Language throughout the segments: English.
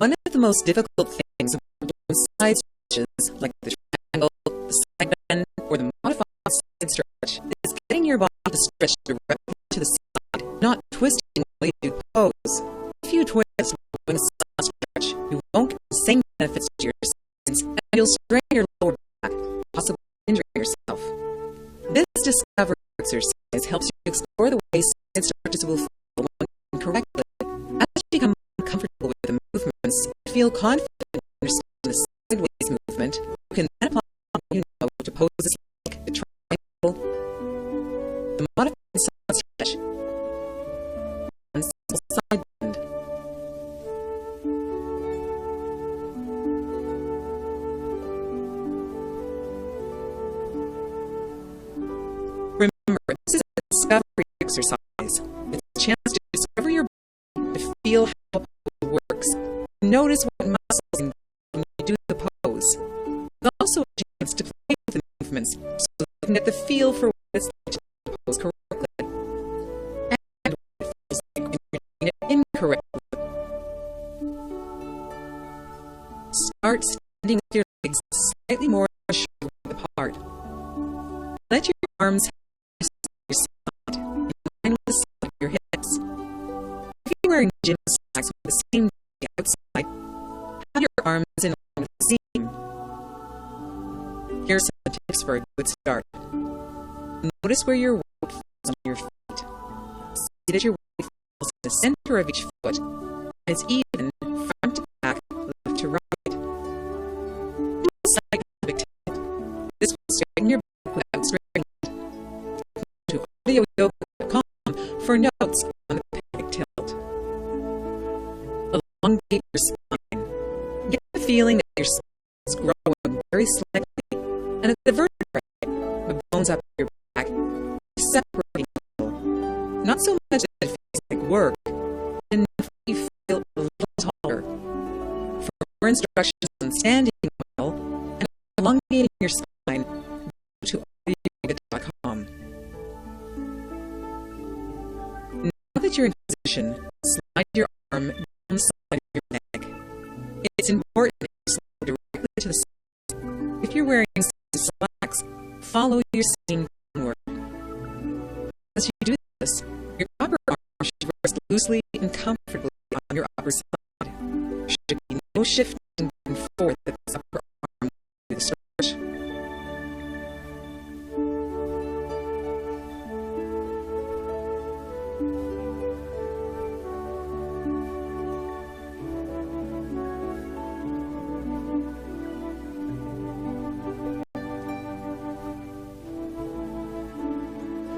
One of the most difficult things about doing side stretches, like the triangle, the side bend, or the modified side stretch, is getting your body to stretch directly to the side, not twisting while you do pose. If you twist while doing a side stretch, you won't get the same benefits to your sides, and you'll strain your lower back, possibly injuring yourself. This discovery exercise helps you explore the ways side stretches will feel when done correctly. As you become more comfortable with the movements and feel confident in understanding the sideways movement, you can then apply what you know to poses like the triangle, the modified side stretch, and simple side bend. Remember, this is a discovery exercise. It's a chance to discover your body, to feel how a pose works. Notice what muscles engage when you do the pose. It's also a chance to play with the movements so you can get the feel for what it's like to do the pose correctly and what it feels like when you're doing it incorrectly. Start standing with your legs slightly more shoulder width apart. Let your arms your side, in line with the side of your hips. If you're wearing gym socks with the seam outside, have your arms in line with the seam. Here are some tips for a good start. Notice where your weight falls on your feet. See that your weight falls in the center of each foot, and it's even front to back, left to right. Do a side pelvic tilt. This will straighten your back without straightening it. To audioyoga.com for notes on the pelvic tilt. Elongate your spine. Get the feeling that your spine is growing very slightly, and at the vertebrae, the bones up your back, is separating a little. Not so much that it feels like work, but enough that you feel a little taller. For more instructions on standing well and elongating your spine, go to audioyoga.com. Now that you're in position, slide your arm down the side of your neck. It's important that you slide directly to the side. If you're wearing slacks, follow your seam downward. As you do this, your upper arm should rest loosely and comfortably on your upper side. There should be no shifting back and forth of this upper arm through the stretch.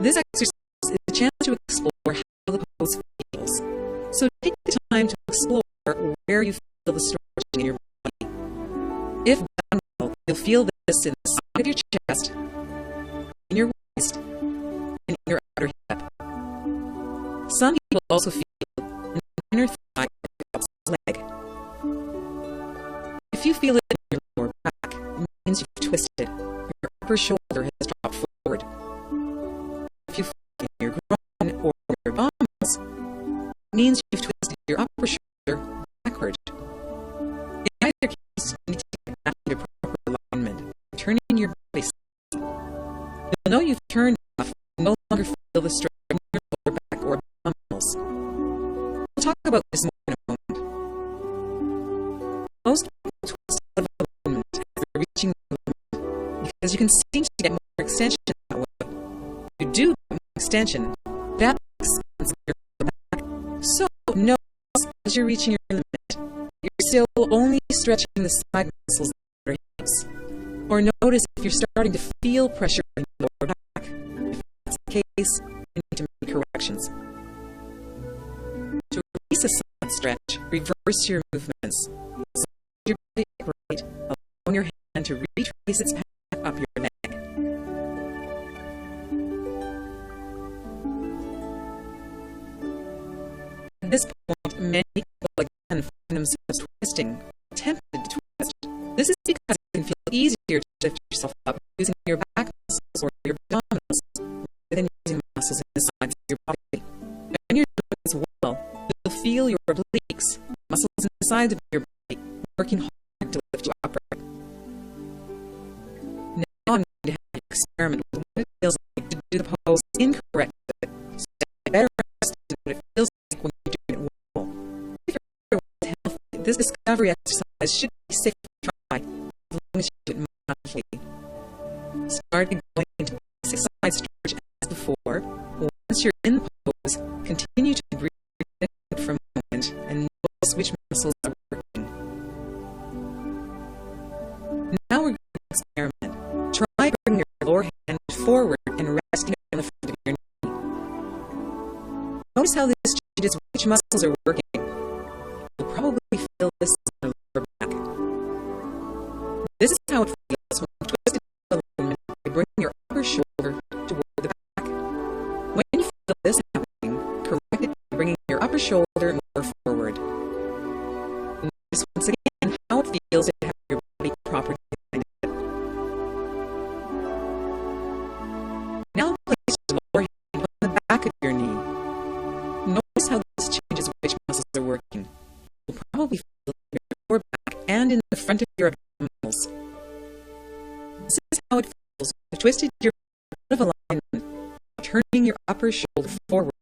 This exercise is a chance to explore how the pose feels. So take the time to explore where you feel the stretching in your body. If done well, you'll feel this in the side of your chest, in your waist, and in your outer hip. Some people also feel in the inner thigh of the opposite leg. If you feel it in your lower back, it means you've twisted. Your upper shoulder has dropped forward. If you feel it in your groin or your bums, it means you've twisted your upper shoulder backward. In either case, you need to get back into proper alignment, turning your body slightly. You'll know you've turned off and no longer feel the stretch in your lower back or bums. We'll talk about this more in a moment. Most people twist out of alignment after reaching the limit because you can seem to get more extension that way. If you do get more extension, that expands your lower back. So notice as you're reaching your limit, you're still only stretching the side muscles of your hips. Or notice if you're starting to feel pressure in your lower back. If that's the case, you need to make corrections. To release a side stretch, reverse your movements. Slide your body upright, allowing your hand to retrace its path up your neck. At this point, many people again find themselves twisting, tempted to twist. This is because it can feel easier to lift yourself up using your back muscles or your abdominals rather than using muscles in the sides of your body. When you're doing this well, you'll feel your obliques, muscles in the sides of your working hard to lift you upright. Now I'm going to have you experiment with what it feels like to do the pose incorrectly, so you better understand what it feels like when you're doing it well. If your body is healthy, this discovery exercise should be safe to try, as long as you do it mindfully. Start by going into basic side stretch as before. Once you're in the pose, continue to breathe in for a moment and notice which muscles are working. Now we're going to experiment. Try bringing your lower hand forward and resting it on the front of your knee. Notice how this changes which muscles are working. You'll probably feel this in your lower back. This is how it feels when you twist it in alignment by bringing your upper shoulder toward the back. When you feel this happening, correct it by bringing your upper shoulder more forward. Notice once again how it feels to have your body properly aligned. Now place your lower hand on the back of your knee. Notice how this changes which muscles are working. You'll probably feel it in your lower back and in the front of your abdominals. This is how it feels when you twisted your out of alignment, turning your upper shoulder forward.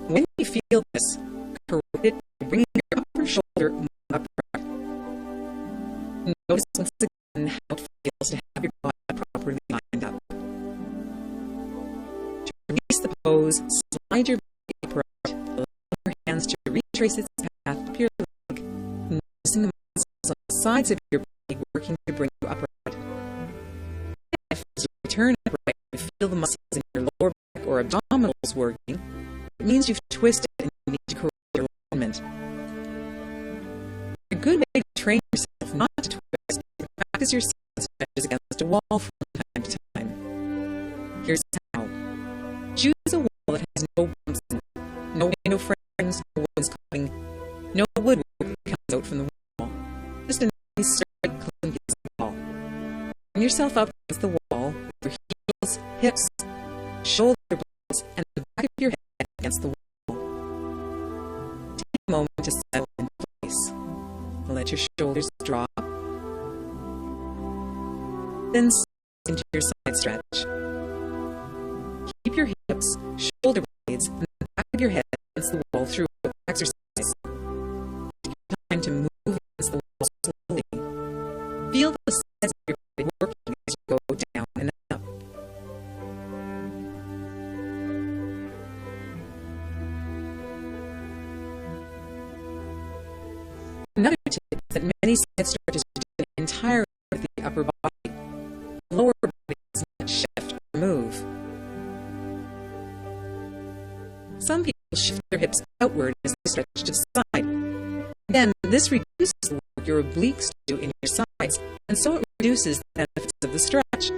When you feel this, correct it by bringing your upper shoulder more upright. Notice once again how it feels to have your body properly lined up. To release the pose, slide your body upright, allow your hands to retrace its path up your leg, noticing the muscles on the sides of your body working to bring you upright. If as you return upright, you feel the muscles in your lower back or abdominals working, it means you've twisted and you need to correct your alignment. A good way to train yourself not to twist is to practice your side stretches against a wall from time to time. Here's how. Choose a wall that has no bumps in it, no window frames, no wainscoting, no woodwork that comes out from the wall. Just a nice, straight, clean piece of wall. Bring yourself up against the wall with your heels, hips, shoulder blades, and the back of your head against the wall. Take a moment to settle in place. Let your shoulders drop. Then sink into your side stretch. Keep your hips, shoulder blades, and the back of your head against the wall through the exercise. Take time to move against the wall slowly. Feel the sides of your body working as you go down and up. Another tip is that many side stretches are done entirely with the upper body. The lower body does not shift or move. Some people shift their hips outward as they stretch to the side. Again, this reduces the work your obliques do in your sides, and so it reduces the benefits of the stretch.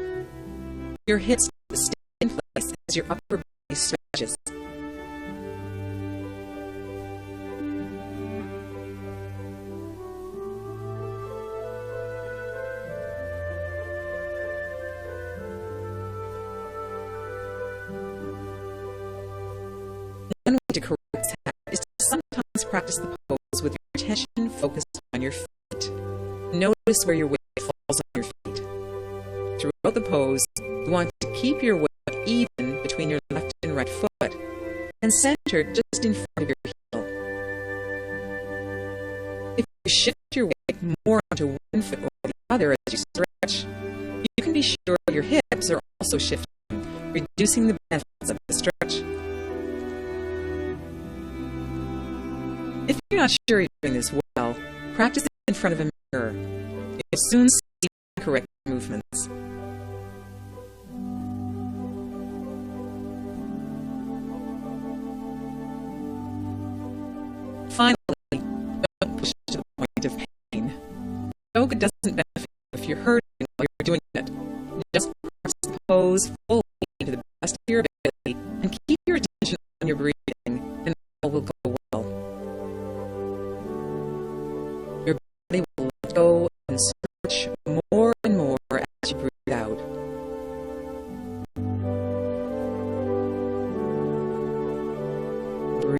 Your hips stay in place as your upper body stretches. One way to correct this habit is to sometimes practice the pose with your attention focused on your feet. Notice where your weight falls on your feet. Throughout the pose, you want to keep your weight even between your left and right foot and centered just in front of your heel. If you shift your weight more onto one foot or the other as you stretch, you can be sure your hips are also shifting, reducing the benefits of the stretch. If you're not sure you're doing this well, practice it in front of a mirror. You'll soon see correct movements. Finally, don't push to the point of pain. Yoga doesn't benefit if you're hurting while you're doing it. Just practice the pose fully to the best of your ability and keep your attention on your breathing, and all will go well. Your body will let go and stretch more and more as you breathe out. Breathe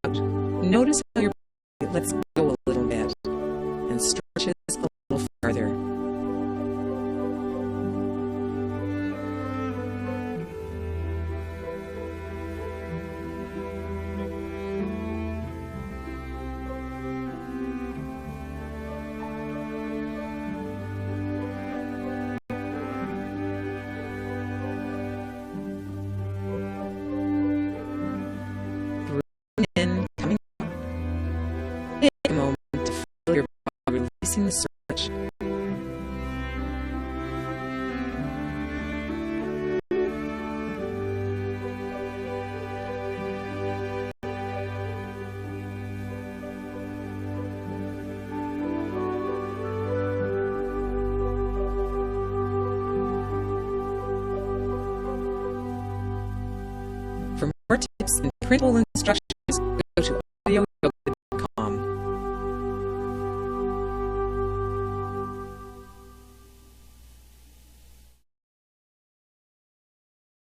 out. Notice how your body lets go a little bit, a moment to feel your body releasing the surge. For more tips and printable